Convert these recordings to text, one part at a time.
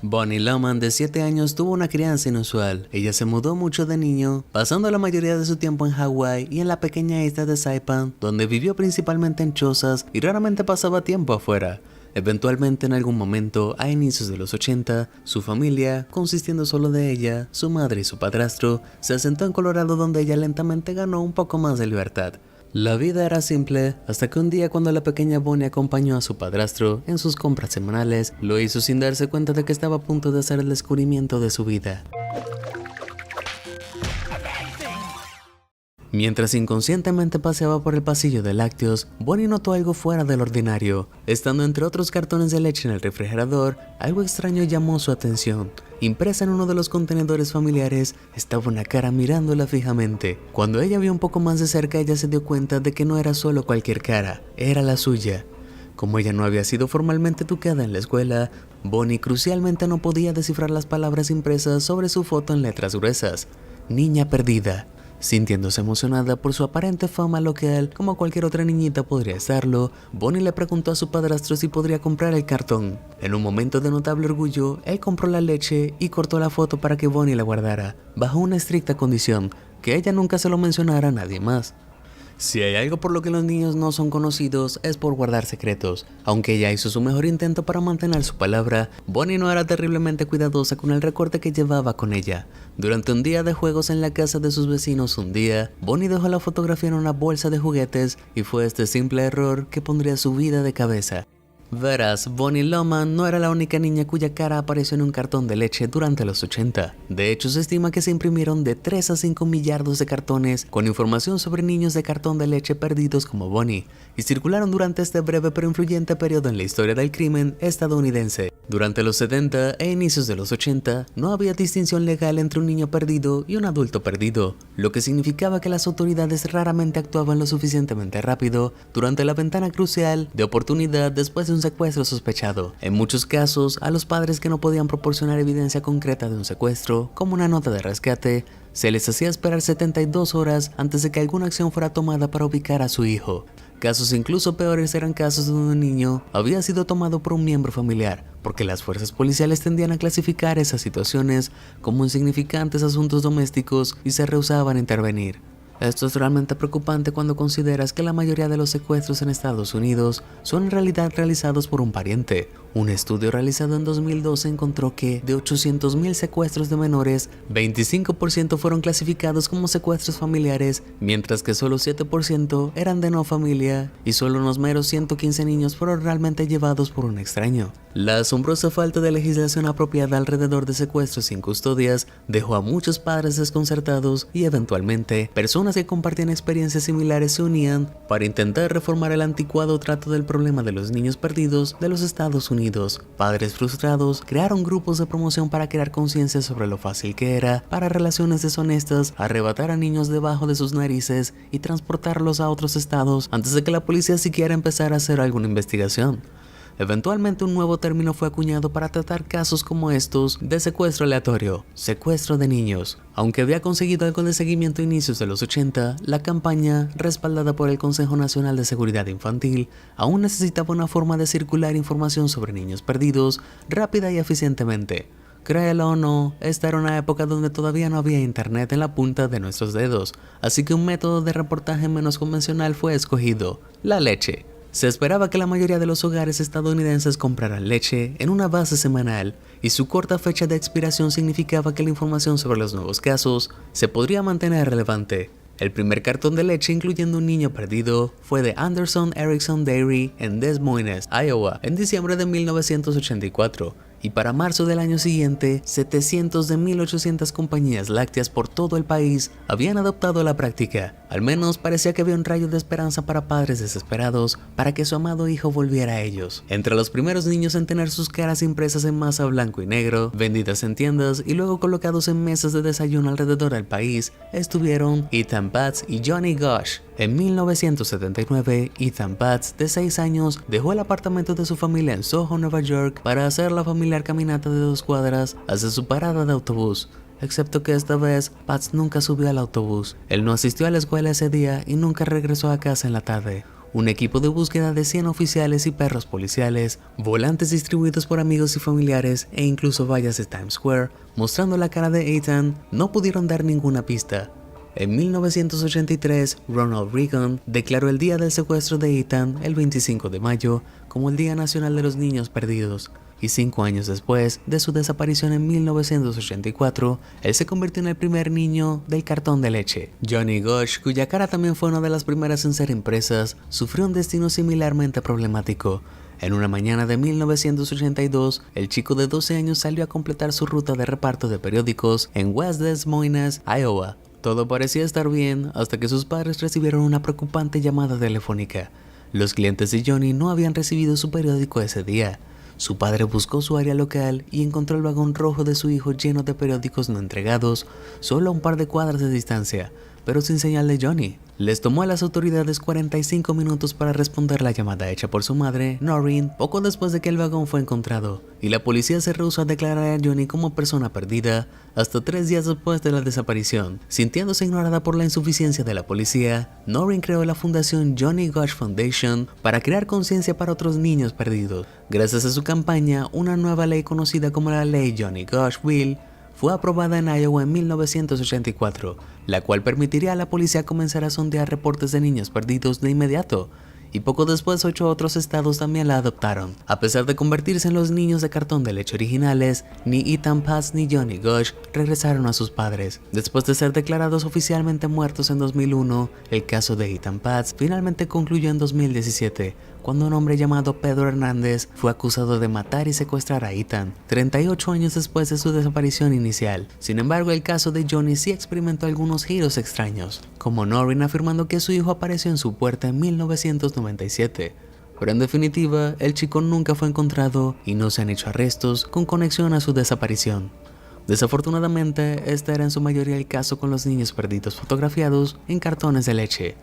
Bonnie Loman, de 7 años, tuvo una crianza inusual. Ella se mudó mucho de niño, pasando la mayoría de su tiempo en Hawái y en la pequeña isla de Saipan, donde vivió principalmente en chozas y raramente pasaba tiempo afuera. Eventualmente, en algún momento, a inicios de los 80, su familia, consistiendo solo de ella, su madre y su padrastro, se asentó en Colorado, donde ella lentamente ganó un poco más de libertad. La vida era simple, hasta que un día, cuando la pequeña Bonnie acompañó a su padrastro en sus compras semanales, lo hizo sin darse cuenta de que estaba a punto de hacer el descubrimiento de su vida. Mientras inconscientemente paseaba por el pasillo de lácteos, Bonnie notó algo fuera del ordinario. Estando entre otros cartones de leche en el refrigerador, algo extraño llamó su atención. Impresa en uno de los contenedores familiares, estaba una cara mirándola fijamente. Cuando ella vio un poco más de cerca, ella se dio cuenta de que no era solo cualquier cara, era la suya. Como ella no había sido formalmente educada en la escuela, Bonnie crucialmente no podía descifrar las palabras impresas sobre su foto en letras gruesas. Niña perdida. Sintiéndose emocionada por su aparente fama local, como cualquier otra niñita podría estarlo, Bonnie le preguntó a su padrastro si podría comprar el cartón. En un momento de notable orgullo, él compró la leche y cortó la foto para que Bonnie la guardara, bajo una estricta condición, que ella nunca se lo mencionara a nadie más. Si hay algo por lo que los niños no son conocidos, es por guardar secretos. Aunque ella hizo su mejor intento para mantener su palabra, Bonnie no era terriblemente cuidadosa con el recorte que llevaba con ella. Durante un día de juegos en la casa de sus vecinos un día, Bonnie dejó la fotografía en una bolsa de juguetes y fue este simple error que pondría su vida de cabeza. Verás, Bonnie Loman no era la única niña cuya cara apareció en un cartón de leche durante los 80. De hecho, se estima que se imprimieron de 3 a 5 millardos de cartones con información sobre niños de cartón de leche perdidos como Bonnie, y circularon durante este breve pero influyente periodo en la historia del crimen estadounidense. Durante los 70 e inicios de los 80, no había distinción legal entre un niño perdido y un adulto perdido, lo que significaba que las autoridades raramente actuaban lo suficientemente rápido durante la ventana crucial de oportunidad después de un secuestro sospechado. En muchos casos, a los padres que no podían proporcionar evidencia concreta de un secuestro, como una nota de rescate, se les hacía esperar 72 horas antes de que alguna acción fuera tomada para ubicar a su hijo. Casos incluso peores eran casos donde un niño había sido tomado por un miembro familiar, porque las fuerzas policiales tendían a clasificar esas situaciones como insignificantes asuntos domésticos y se rehusaban a intervenir. Esto es realmente preocupante cuando consideras que la mayoría de los secuestros en Estados Unidos son en realidad realizados por un pariente. Un estudio realizado en 2012 encontró que de 800,000 secuestros de menores, 25% fueron clasificados como secuestros familiares, mientras que solo 7% eran de no familia y solo unos meros 115 niños fueron realmente llevados por un extraño. La asombrosa falta de legislación apropiada alrededor de secuestros sin custodias dejó a muchos padres desconcertados y eventualmente personas que compartían experiencias similares se unían para intentar reformar el anticuado trato del problema de los niños perdidos de los Estados Unidos. Padres frustrados crearon grupos de promoción para crear conciencia sobre lo fácil que era para relaciones deshonestas arrebatar a niños debajo de sus narices y transportarlos a otros estados antes de que la policía siquiera empezara a hacer alguna investigación. Eventualmente un nuevo término fue acuñado para tratar casos como estos de secuestro aleatorio, secuestro de niños. Aunque había conseguido algo de seguimiento a inicios de los 80, la campaña, respaldada por el Consejo Nacional de Seguridad Infantil, aún necesitaba una forma de circular información sobre niños perdidos rápida y eficientemente. Créelo o no, esta era una época donde todavía no había internet en la punta de nuestros dedos, así que un método de reportaje menos convencional fue escogido: la leche. Se esperaba que la mayoría de los hogares estadounidenses compraran leche en una base semanal, y su corta fecha de expiración significaba que la información sobre los nuevos casos se podría mantener relevante. El primer cartón de leche incluyendo un niño perdido fue de Anderson Erickson Dairy en Des Moines, Iowa, en diciembre de 1984. Y para marzo del año siguiente, 700 de 1,800 compañías lácteas por todo el país habían adoptado la práctica. Al menos parecía que había un rayo de esperanza para padres desesperados para que su amado hijo volviera a ellos. Entre los primeros niños en tener sus caras impresas en masa blanco y negro, vendidas en tiendas y luego colocados en mesas de desayuno alrededor del país, estuvieron Ethan Batts y Johnny Gosch. En 1979, Ethan Batts, de 6 años, dejó el apartamento de su familia en Soho, Nueva York, para hacer la familiar caminata de 2 cuadras hacia su parada de autobús. Excepto que esta vez, Batts nunca subió al autobús. Él no asistió a la escuela ese día y nunca regresó a casa en la tarde. Un equipo de búsqueda de 100 oficiales y perros policiales, volantes distribuidos por amigos y familiares e incluso vallas de Times Square mostrando la cara de Ethan no pudieron dar ninguna pista. En 1983, Ronald Reagan declaró el día del secuestro de Ethan, el 25 de mayo, como el Día Nacional de los Niños Perdidos. Y 5 años después de su desaparición en 1984, él se convirtió en el primer niño del cartón de leche. Johnny Gosch, cuya cara también fue una de las primeras en ser impresas, sufrió un destino similarmente problemático. En una mañana de 1982, el chico de 12 años salió a completar su ruta de reparto de periódicos en West Des Moines, Iowa. Todo parecía estar bien hasta que sus padres recibieron una preocupante llamada telefónica. Los clientes de Johnny no habían recibido su periódico ese día. Su padre buscó su área local y encontró el vagón rojo de su hijo lleno de periódicos no entregados, solo a un par de cuadras de distancia, pero sin señal de Johnny. Les tomó a las autoridades 45 minutos para responder la llamada hecha por su madre, Noreen, poco después de que el vagón fue encontrado, y la policía se rehusó a declarar a Johnny como persona perdida hasta 3 días después de la desaparición. Sintiéndose ignorada por la insuficiencia de la policía, Noreen creó la fundación Johnny Gosch Foundation para crear conciencia para otros niños perdidos. Gracias a su campaña, una nueva ley conocida como la Ley Johnny Gosch Bill fue aprobada en Iowa en 1984, la cual permitiría a la policía comenzar a sondear reportes de niños perdidos de inmediato, y poco después 8 otros estados también la adoptaron. A pesar de convertirse en los niños de cartón de leche originales, ni Ethan Paz ni Johnny Gosch regresaron a sus padres. Después de ser declarados oficialmente muertos en 2001, el caso de Ethan Paz finalmente concluyó en 2017, cuando un hombre llamado Pedro Hernández fue acusado de matar y secuestrar a Ethan, 38 años después de su desaparición inicial. Sin embargo, el caso de Johnny sí experimentó algunos giros extraños, como Noreen afirmando que su hijo apareció en su puerta en 1997. Pero en definitiva, el chico nunca fue encontrado y no se han hecho arrestos con conexión a su desaparición. Desafortunadamente, este era en su mayoría el caso con los niños perdidos fotografiados en cartones de leche.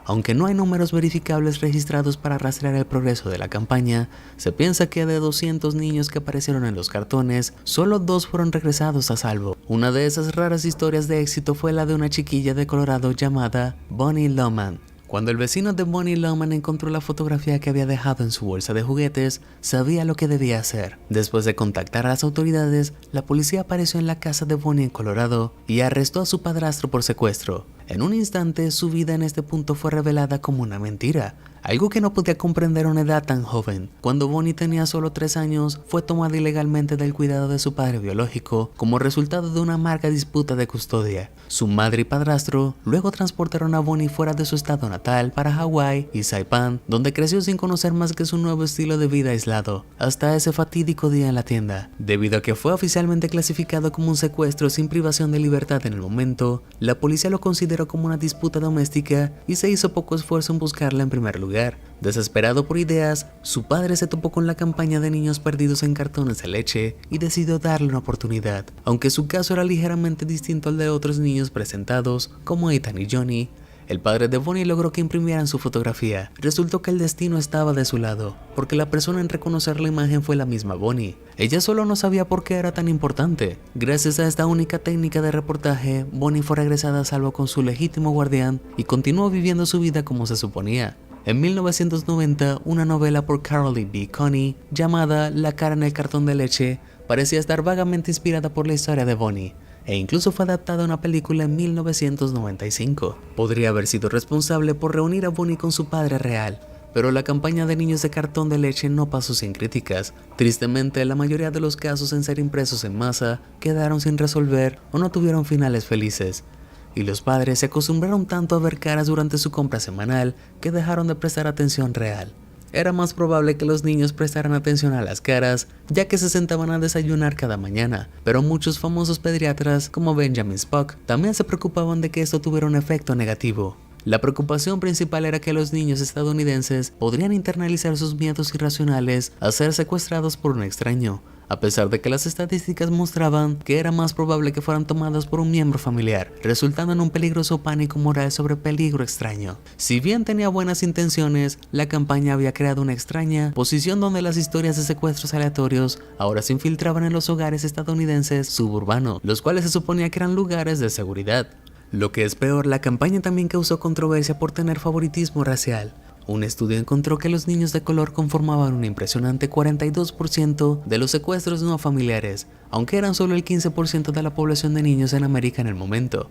Aunque no hay números verificables registrados para rastrear el progreso de la campaña, se piensa que de 200 niños que aparecieron en los cartones, solo 2 fueron regresados a salvo. Una de esas raras historias de éxito fue la de una chiquilla de Colorado llamada Bonnie Loman. Cuando el vecino de Bonnie Loman encontró la fotografía que había dejado en su bolsa de juguetes, sabía lo que debía hacer. Después de contactar a las autoridades, la policía apareció en la casa de Bonnie en Colorado y arrestó a su padrastro por secuestro. En un instante, su vida en este punto fue revelada como una mentira, algo que no podía comprender a una edad tan joven. Cuando Bonnie tenía solo 3 años, fue tomada ilegalmente del cuidado de su padre biológico como resultado de una amarga disputa de custodia. Su madre y padrastro luego transportaron a Bonnie fuera de su estado natal para Hawái y Saipan, donde creció sin conocer más que su nuevo estilo de vida aislado, hasta ese fatídico día en la tienda. Debido a que fue oficialmente clasificado como un secuestro sin privación de libertad en el momento, la policía lo consideró como una disputa doméstica y se hizo poco esfuerzo en buscarla en primer lugar. Desesperado por ideas, su padre se topó con la campaña de niños perdidos en cartones de leche y decidió darle una oportunidad. Aunque su caso era ligeramente distinto al de otros niños presentados, como Ethan y Johnny, el padre de Bonnie logró que imprimieran su fotografía. Resultó que el destino estaba de su lado, porque la persona en reconocer la imagen fue la misma Bonnie. Ella solo no sabía por qué era tan importante. Gracias a esta única técnica de reportaje, Bonnie fue regresada a salvo con su legítimo guardián y continuó viviendo su vida como se suponía. En 1990, una novela por Carolee B. Coney, llamada La cara en el cartón de leche, parecía estar vagamente inspirada por la historia de Bonnie, e incluso fue adaptada a una película en 1995. Podría haber sido responsable por reunir a Bonnie con su padre real, pero la campaña de niños de cartón de leche no pasó sin críticas. Tristemente, la mayoría de los casos en ser impresos en masa quedaron sin resolver o no tuvieron finales felices. Y los padres se acostumbraron tanto a ver caras durante su compra semanal que dejaron de prestar atención real. Era más probable que los niños prestaran atención a las caras, ya que se sentaban a desayunar cada mañana, pero muchos famosos pediatras, como Benjamin Spock, también se preocupaban de que esto tuviera un efecto negativo. La preocupación principal era que los niños estadounidenses podrían internalizar sus miedos irracionales a ser secuestrados por un extraño, a pesar de que las estadísticas mostraban que era más probable que fueran tomados por un miembro familiar, resultando en un peligroso pánico moral sobre peligro extraño. Si bien tenía buenas intenciones, la campaña había creado una extraña posición donde las historias de secuestros aleatorios ahora se infiltraban en los hogares estadounidenses suburbanos, los cuales se suponía que eran lugares de seguridad. Lo que es peor, la campaña también causó controversia por tener favoritismo racial. Un estudio encontró que los niños de color conformaban un impresionante 42% de los secuestros no familiares, aunque eran solo el 15% de la población de niños en América en el momento.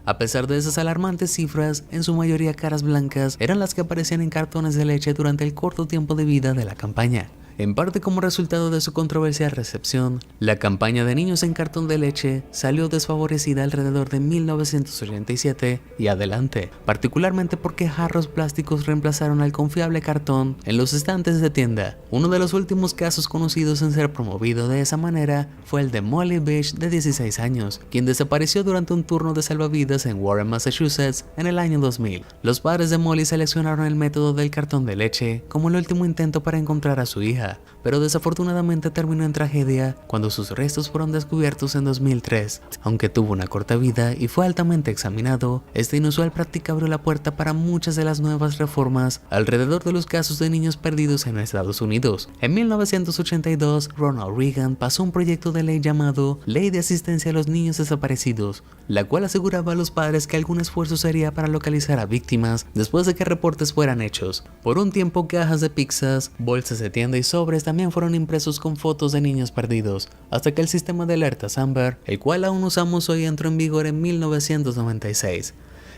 A pesar de esas alarmantes cifras, en su mayoría caras blancas eran las que aparecían en cartones de leche durante el corto tiempo de vida de la campaña. En parte como resultado de su controversial recepción, la campaña de niños en cartón de leche salió desfavorecida alrededor de 1987 y adelante, particularmente porque jarros plásticos reemplazaron al confiable cartón en los estantes de tienda. Uno de los últimos casos conocidos en ser promovido de esa manera fue el de Molly Beach, de 16 años, quien desapareció durante un turno de salvavidas en Warren, Massachusetts, en el año 2000. Los padres de Molly seleccionaron el método del cartón de leche como el último intento para encontrar a su hija, pero desafortunadamente terminó en tragedia cuando sus restos fueron descubiertos en 2003. Aunque tuvo una corta vida y fue altamente examinado, esta inusual práctica abrió la puerta para muchas de las nuevas reformas alrededor de los casos de niños perdidos en Estados Unidos. En 1982, Ronald Reagan pasó un proyecto de ley llamado Ley de Asistencia a los Niños Desaparecidos, la cual aseguraba a los padres que algún esfuerzo sería para localizar a víctimas después de que reportes fueran hechos. Por un tiempo, cajas de pizzas, bolsas de tienda y sobres también fueron impresos con fotos de niños perdidos, hasta que el sistema de alertas Amber, el cual aún usamos hoy, entró en vigor en 1996.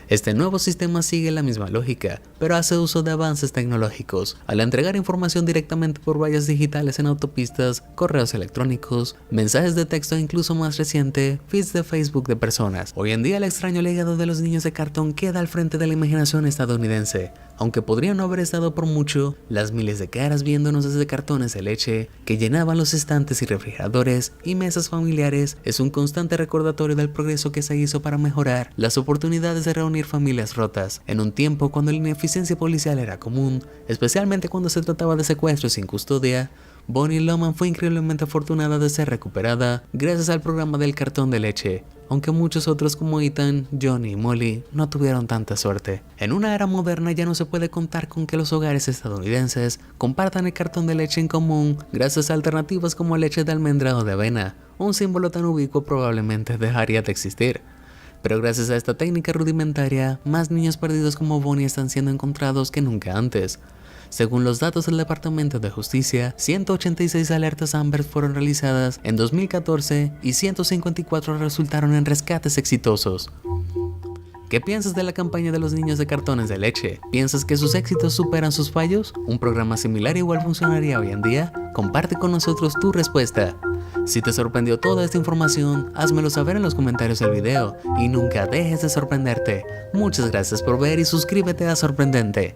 Este nuevo sistema sigue la misma lógica, pero hace uso de avances tecnológicos, al entregar información directamente por vallas digitales en autopistas, correos electrónicos, mensajes de texto e incluso más reciente, feeds de Facebook de personas. Hoy en día el extraño legado de los niños de cartón queda al frente de la imaginación estadounidense. Aunque podría no haber estado por mucho, las miles de caras viéndonos desde cartones de leche que llenaban los estantes y refrigeradores y mesas familiares es un constante recordatorio del progreso que se hizo para mejorar las oportunidades de reunir familias rotas, en un tiempo cuando la ineficiencia policial era común, especialmente cuando se trataba de secuestros sin custodia. Bonnie Loman fue increíblemente afortunada de ser recuperada gracias al programa del cartón de leche, aunque muchos otros como Ethan, Johnny y Molly no tuvieron tanta suerte. En una era moderna ya no se puede contar con que los hogares estadounidenses compartan el cartón de leche en común gracias a alternativas como leche de almendra o de avena. Un símbolo tan ubicuo probablemente dejaría de existir. Pero gracias a esta técnica rudimentaria, más niños perdidos como Bonnie están siendo encontrados que nunca antes. Según los datos del Departamento de Justicia, 186 alertas Amber fueron realizadas en 2014 y 154 resultaron en rescates exitosos. ¿Qué piensas de la campaña de los niños de cartones de leche? ¿Piensas que sus éxitos superan sus fallos? ¿Un programa similar igual funcionaría hoy en día? Comparte con nosotros tu respuesta. Si te sorprendió toda esta información, házmelo saber en los comentarios del video y nunca dejes de sorprenderte. Muchas gracias por ver y suscríbete a Sorprendente.